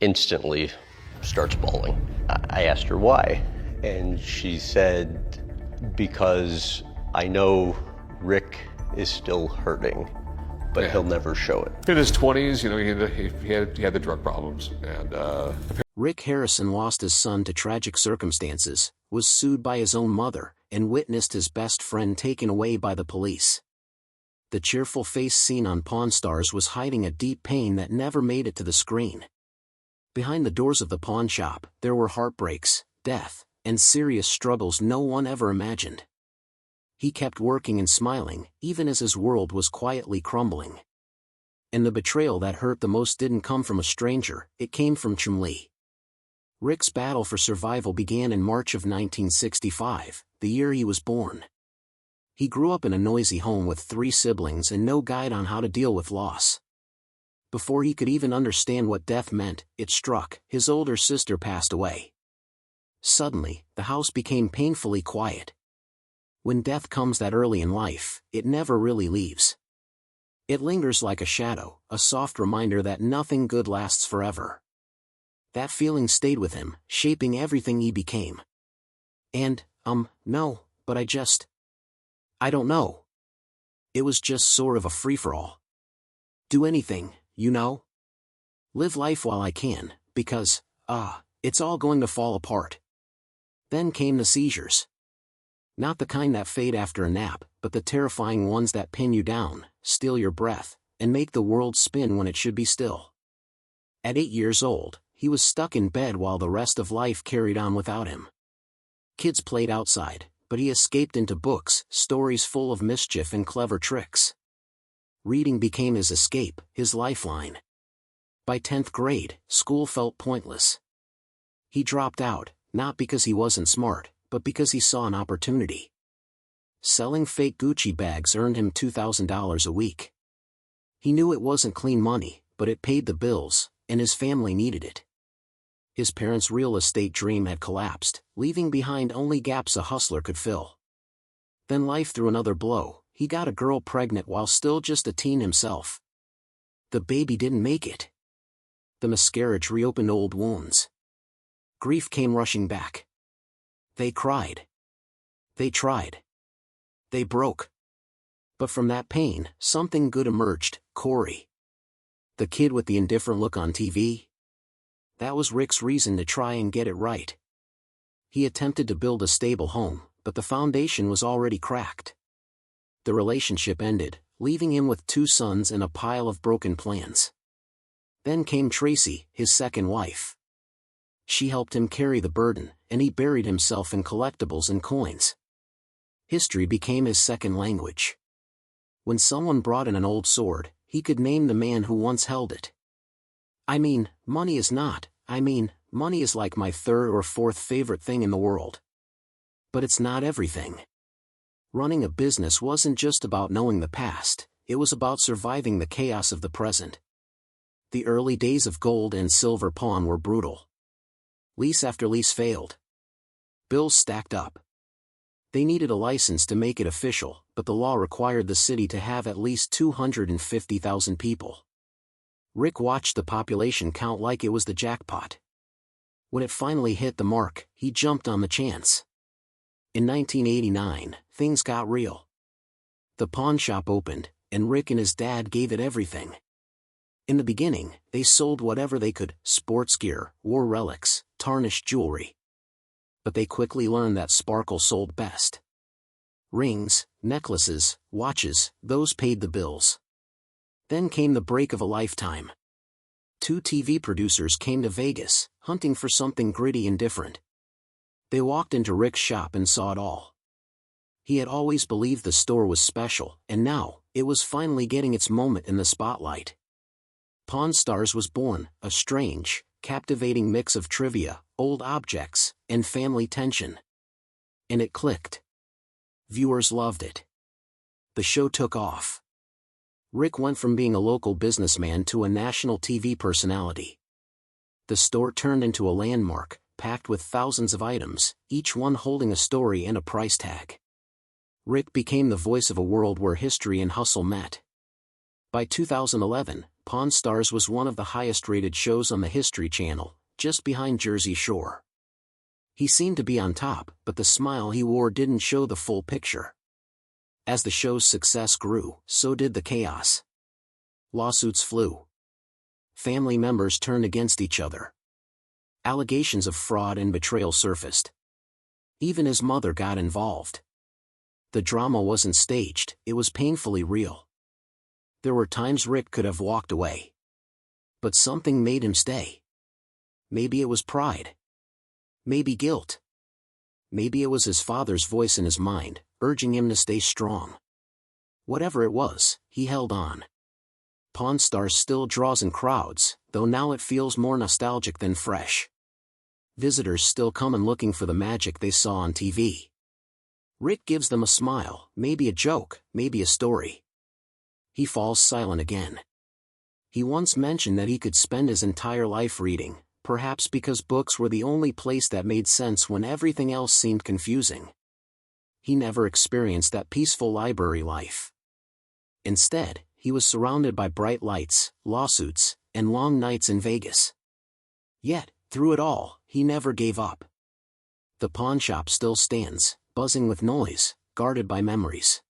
instantly starts bawling. I asked her why, and she said, because I know Rick is still hurting, but he'll never show it. In his 20s, he had the drug problems. And Rick Harrison lost his son to tragic circumstances, was sued by his own mother, and witnessed his best friend taken away by the police. The cheerful face seen on Pawn Stars was hiding a deep pain that never made it to the screen. Behind the doors of the pawn shop, there were heartbreaks, death, and serious struggles no one ever imagined. He kept working and smiling, even as his world was quietly crumbling. And the betrayal that hurt the most didn't come from a stranger, it came from Chumlee. Rick's battle for survival began in March of 1965, the year he was born. He grew up in a noisy home with 3 siblings and no guide on how to deal with loss. Before he could even understand what death meant, it struck: his older sister passed away. Suddenly, the house became painfully quiet. When death comes that early in life, it never really leaves. It lingers like a shadow, a soft reminder that nothing good lasts forever. That feeling stayed with him, shaping everything he became. And, no, but I don't know. It was just sort of a free-for-all. Do anything, Live life while I can, because, it's all going to fall apart. Then came the seizures. Not the kind that fade after a nap, but the terrifying ones that pin you down, steal your breath, and make the world spin when it should be still. At 8 years old, he was stuck in bed while the rest of life carried on without him. Kids played outside, but he escaped into books, stories full of mischief and clever tricks. Reading became his escape, his lifeline. By 10th grade, school felt pointless. He dropped out, not because he wasn't smart, but because he saw an opportunity. Selling fake Gucci bags earned him $2,000 a week. He knew it wasn't clean money, but it paid the bills, and his family needed it. His parents' real estate dream had collapsed, leaving behind only gaps a hustler could fill. Then life threw another blow: he got a girl pregnant while still just a teen himself. The baby didn't make it. The miscarriage reopened old wounds. Grief came rushing back. They cried. They tried. They broke. But from that pain, something good emerged: Corey. The kid with the indifferent look on TV? That was Rick's reason to try and get it right. He attempted to build a stable home, but the foundation was already cracked. The relationship ended, leaving him with 2 sons and a pile of broken plans. Then came Tracy, his second wife. She helped him carry the burden, and he buried himself in collectibles and coins. History became his second language. When someone brought in an old sword, he could name the man who once held it. Money is not. Money is like my 3rd or 4th favorite thing in the world. But it's not everything. Running a business wasn't just about knowing the past, it was about surviving the chaos of the present. The early days of gold and silver pawn were brutal. Lease after lease failed. Bills stacked up. They needed a license to make it official, but the law required the city to have at least 250,000 people. Rick watched the population count like it was the jackpot. When it finally hit the mark, he jumped on the chance. In 1989, things got real. The pawn shop opened, and Rick and his dad gave it everything. In the beginning, they sold whatever they could: sports gear, war relics, tarnished jewelry. But they quickly learned that sparkle sold best. Rings, necklaces, watches, those paid the bills. Then came the break of a lifetime. 2 TV producers came to Vegas, hunting for something gritty and different. They walked into Rick's shop and saw it all. He had always believed the store was special, and now, it was finally getting its moment in the spotlight. Pawn Stars was born, a strange, captivating mix of trivia, old objects, and family tension. And it clicked. Viewers loved it. The show took off. Rick went from being a local businessman to a national TV personality. The store turned into a landmark, packed with thousands of items, each one holding a story and a price tag. Rick became the voice of a world where history and hustle met. By 2011, Pawn Stars was one of the highest-rated shows on the History Channel, just behind Jersey Shore. He seemed to be on top, but the smile he wore didn't show the full picture. As the show's success grew, so did the chaos. Lawsuits flew. Family members turned against each other. Allegations of fraud and betrayal surfaced. Even his mother got involved. The drama wasn't staged, it was painfully real. There were times Rick could have walked away. But something made him stay. Maybe it was pride. Maybe guilt. Maybe it was his father's voice in his mind, urging him to stay strong. Whatever it was, he held on. Pawn Stars still draws in crowds, though now it feels more nostalgic than fresh. Visitors still come in looking for the magic they saw on TV. Rick gives them a smile, maybe a joke, maybe a story. He falls silent again. He once mentioned that he could spend his entire life reading, perhaps because books were the only place that made sense when everything else seemed confusing. He never experienced that peaceful library life. Instead, he was surrounded by bright lights, lawsuits, and long nights in Vegas. Yet, through it all, he never gave up. The pawn shop still stands, buzzing with noise, guarded by memories.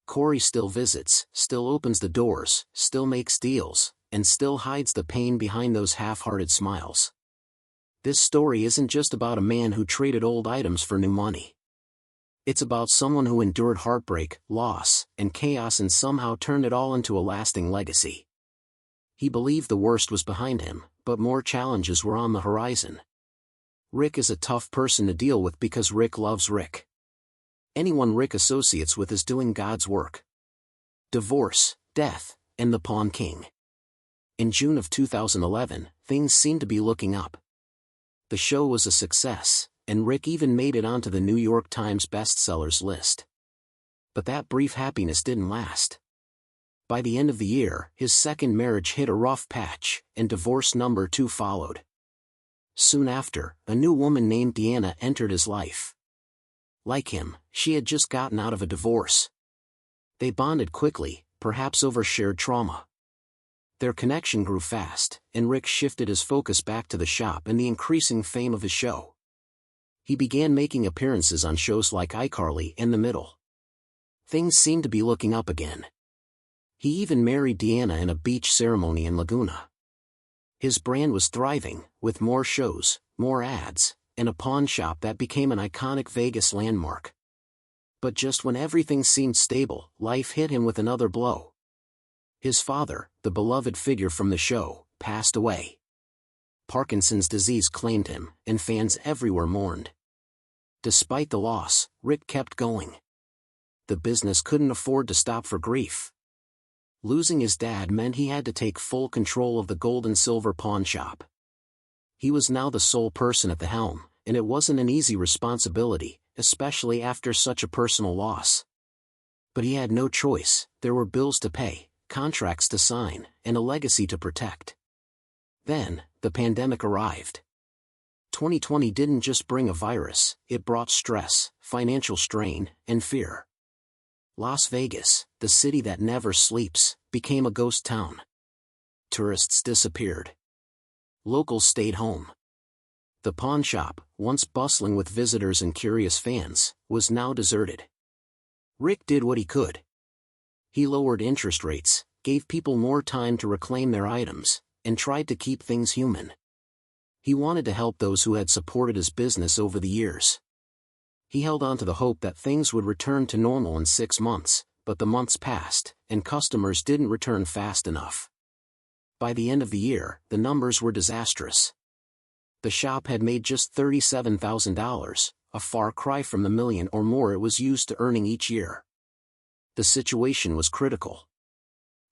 Corey still visits, still opens the doors, still makes deals, and still hides the pain behind those half-hearted smiles. This story isn't just about a man who traded old items for new money. It's about someone who endured heartbreak, loss, and chaos and somehow turned it all into a lasting legacy. He believed the worst was behind him, but more challenges were on the horizon. Rick is a tough person to deal with because Rick loves Rick. Anyone Rick associates with is doing God's work. Divorce, death, and the Pawn King. In June of 2011, things seemed to be looking up. The show was a success, and Rick even made it onto the New York Times bestsellers list. But that brief happiness didn't last. By the end of the year, his second marriage hit a rough patch, and divorce number 2 followed. Soon after, a new woman named Deanna entered his life. Like him, she had just gotten out of a divorce. They bonded quickly, perhaps over shared trauma. Their connection grew fast, and Rick shifted his focus back to the shop and the increasing fame of his show. He began making appearances on shows like iCarly and The Middle. Things seemed to be looking up again. He even married Deanna in a beach ceremony in Laguna. His brand was thriving, with more shows, more ads, and a pawn shop that became an iconic Vegas landmark. But just when everything seemed stable, life hit him with another blow. His father, the beloved figure from the show, passed away. Parkinson's disease claimed him, and fans everywhere mourned. Despite the loss, Rick kept going. The business couldn't afford to stop for grief. Losing his dad meant he had to take full control of the gold and silver pawn shop. He was now the sole person at the helm, and it wasn't an easy responsibility, especially after such a personal loss. But he had no choice. There were bills to pay, contracts to sign, and a legacy to protect. Then, the pandemic arrived. 2020 didn't just bring a virus, it brought stress, financial strain, and fear. Las Vegas, the city that never sleeps, became a ghost town. Tourists disappeared. Locals stayed home. The pawn shop, once bustling with visitors and curious fans, was now deserted. Rick did what he could. He lowered interest rates, gave people more time to reclaim their items, and tried to keep things human. He wanted to help those who had supported his business over the years. He held on to the hope that things would return to normal in 6 months, but the months passed, and customers didn't return fast enough. By the end of the year, the numbers were disastrous. The shop had made just $37,000, a far cry from the million or more it was used to earning each year. The situation was critical.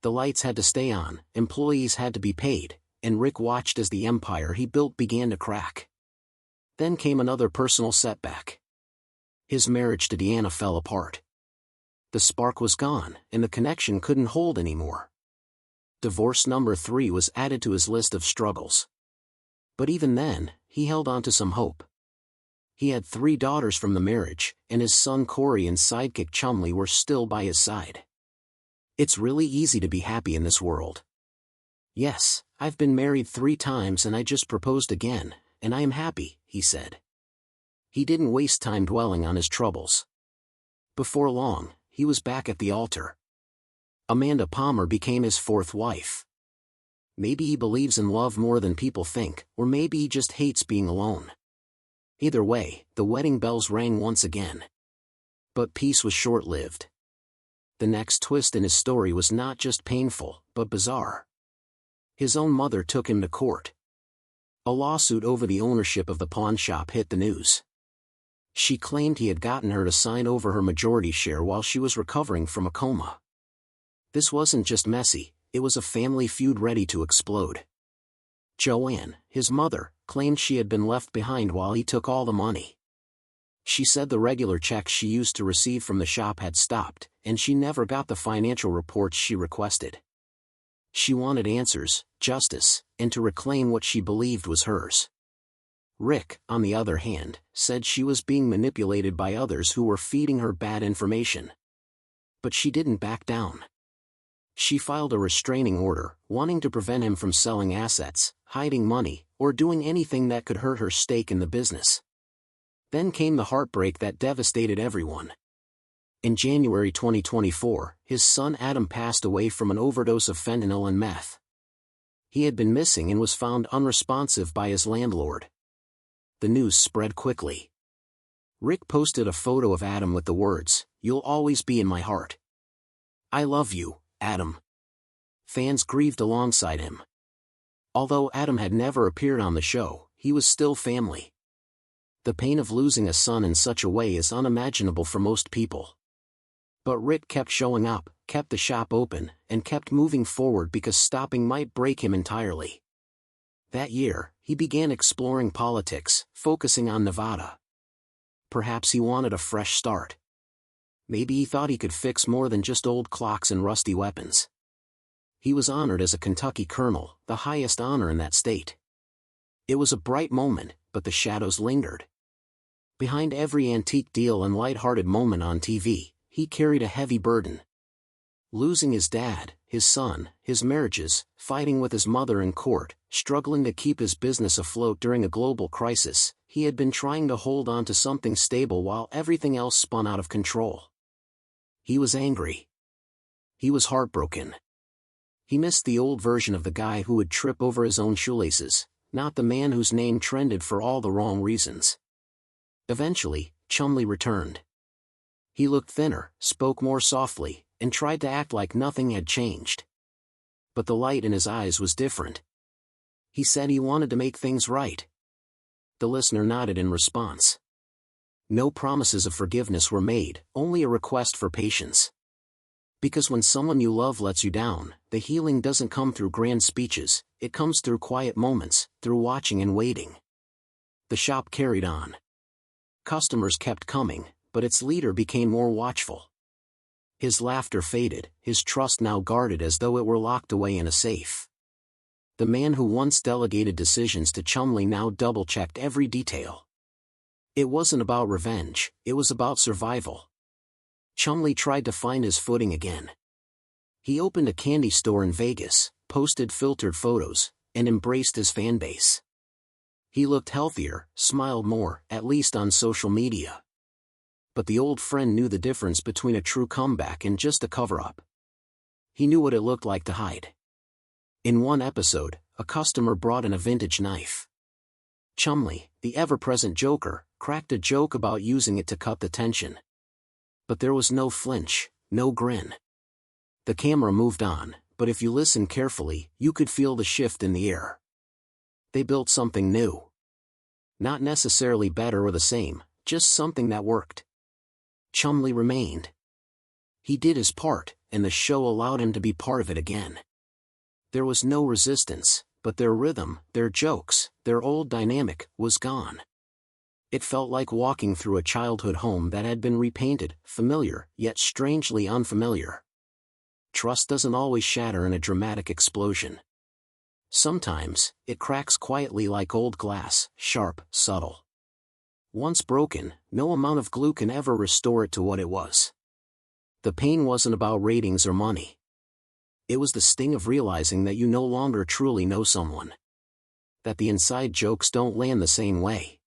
The lights had to stay on, employees had to be paid, and Rick watched as the empire he built began to crack. Then came another personal setback. His marriage to Deanna fell apart. The spark was gone, and the connection couldn't hold anymore. Divorce number 3 was added to his list of struggles. But even then, he held on to some hope. He had 3 daughters from the marriage, and his son Corey and sidekick Chumley were still by his side. It's really easy to be happy in this world. "Yes, I've been married 3 times and I just proposed again, and I am happy," he said. He didn't waste time dwelling on his troubles. Before long, he was back at the altar. Amanda Palmer became his 4th wife. Maybe he believes in love more than people think, or maybe he just hates being alone. Either way, the wedding bells rang once again. But peace was short-lived. The next twist in his story was not just painful, but bizarre. His own mother took him to court. A lawsuit over the ownership of the pawn shop hit the news. She claimed he had gotten her to sign over her majority share while she was recovering from a coma. This wasn't just messy, it was a family feud ready to explode. Joanne, his mother, claimed she had been left behind while he took all the money. She said the regular checks she used to receive from the shop had stopped, and she never got the financial reports she requested. She wanted answers, justice, and to reclaim what she believed was hers. Rick, on the other hand, said she was being manipulated by others who were feeding her bad information. But she didn't back down. She filed a restraining order, wanting to prevent him from selling assets, hiding money, or doing anything that could hurt her stake in the business. Then came the heartbreak that devastated everyone. In January 2024, his son Adam passed away from an overdose of fentanyl and meth. He had been missing and was found unresponsive by his landlord. The news spread quickly. Rick posted a photo of Adam with the words, "You'll always be in my heart. I love you, Adam." Fans grieved alongside him. Although Adam had never appeared on the show, he was still family. The pain of losing a son in such a way is unimaginable for most people. But Rick kept showing up, kept the shop open, and kept moving forward because stopping might break him entirely. That year, he began exploring politics, focusing on Nevada. Perhaps he wanted a fresh start. Maybe he thought he could fix more than just old clocks and rusty weapons. He was honored as a Kentucky colonel, the highest honor in that state. It was a bright moment, but the shadows lingered. Behind every antique deal and light-hearted moment on TV, he carried a heavy burden. Losing his dad, his son, his marriages, fighting with his mother in court, struggling to keep his business afloat during a global crisis, he had been trying to hold on to something stable while everything else spun out of control. He was angry. He was heartbroken. He missed the old version of the guy who would trip over his own shoelaces, not the man whose name trended for all the wrong reasons. Eventually, Chumley returned. He looked thinner, spoke more softly, and tried to act like nothing had changed. But the light in his eyes was different. He said he wanted to make things right. The listener nodded in response. No promises of forgiveness were made, only a request for patience. Because when someone you love lets you down, the healing doesn't come through grand speeches, it comes through quiet moments, through watching and waiting. The shop carried on. Customers kept coming, but its leader became more watchful. His laughter faded, his trust now guarded as though it were locked away in a safe. The man who once delegated decisions to Chumley now double-checked every detail. It wasn't about revenge, it was about survival. Chumley tried to find his footing again. He opened a candy store in Vegas, posted filtered photos, and embraced his fan base. He looked healthier, smiled more, at least on social media. But the old friend knew the difference between a true comeback and just a cover-up. He knew what it looked like to hide. In one episode, a customer brought in a vintage knife. Chumley, the ever-present joker, cracked a joke about using it to cut the tension. But there was no flinch, no grin. The camera moved on, but if you listened carefully, you could feel the shift in the air. They built something new. Not necessarily better or the same, just something that worked. Chumley remained. He did his part, and the show allowed him to be part of it again. There was no resistance, but their rhythm, their jokes, their old dynamic, was gone. It felt like walking through a childhood home that had been repainted, familiar, yet strangely unfamiliar. Trust doesn't always shatter in a dramatic explosion. Sometimes, it cracks quietly like old glass, sharp, subtle. Once broken, no amount of glue can ever restore it to what it was. The pain wasn't about ratings or money. It was the sting of realizing that you no longer truly know someone. That the inside jokes don't land the same way.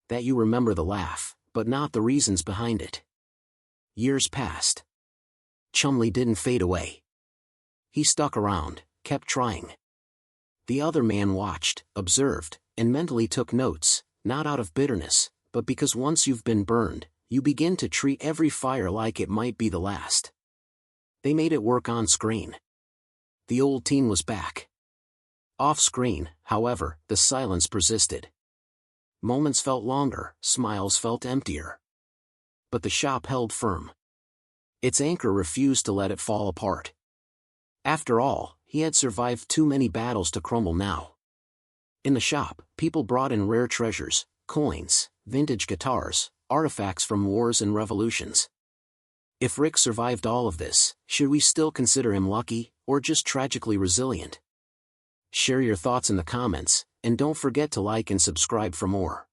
That you remember the laugh, but not the reasons behind it. Years passed. Chumley didn't fade away. He stuck around, kept trying. The other man watched, observed, and mentally took notes, not out of bitterness, but because once you've been burned, you begin to treat every fire like it might be the last. They made it work on screen. The old teen was back. Off screen, however, the silence persisted. Moments felt longer, smiles felt emptier. But the shop held firm. Its anchor refused to let it fall apart. After all, he had survived too many battles to crumble now. In the shop, people brought in rare treasures, coins, vintage guitars, artifacts from wars and revolutions. If Rick survived all of this, should we still consider him lucky, or just tragically resilient? Share your thoughts in the comments, and don't forget to like and subscribe for more.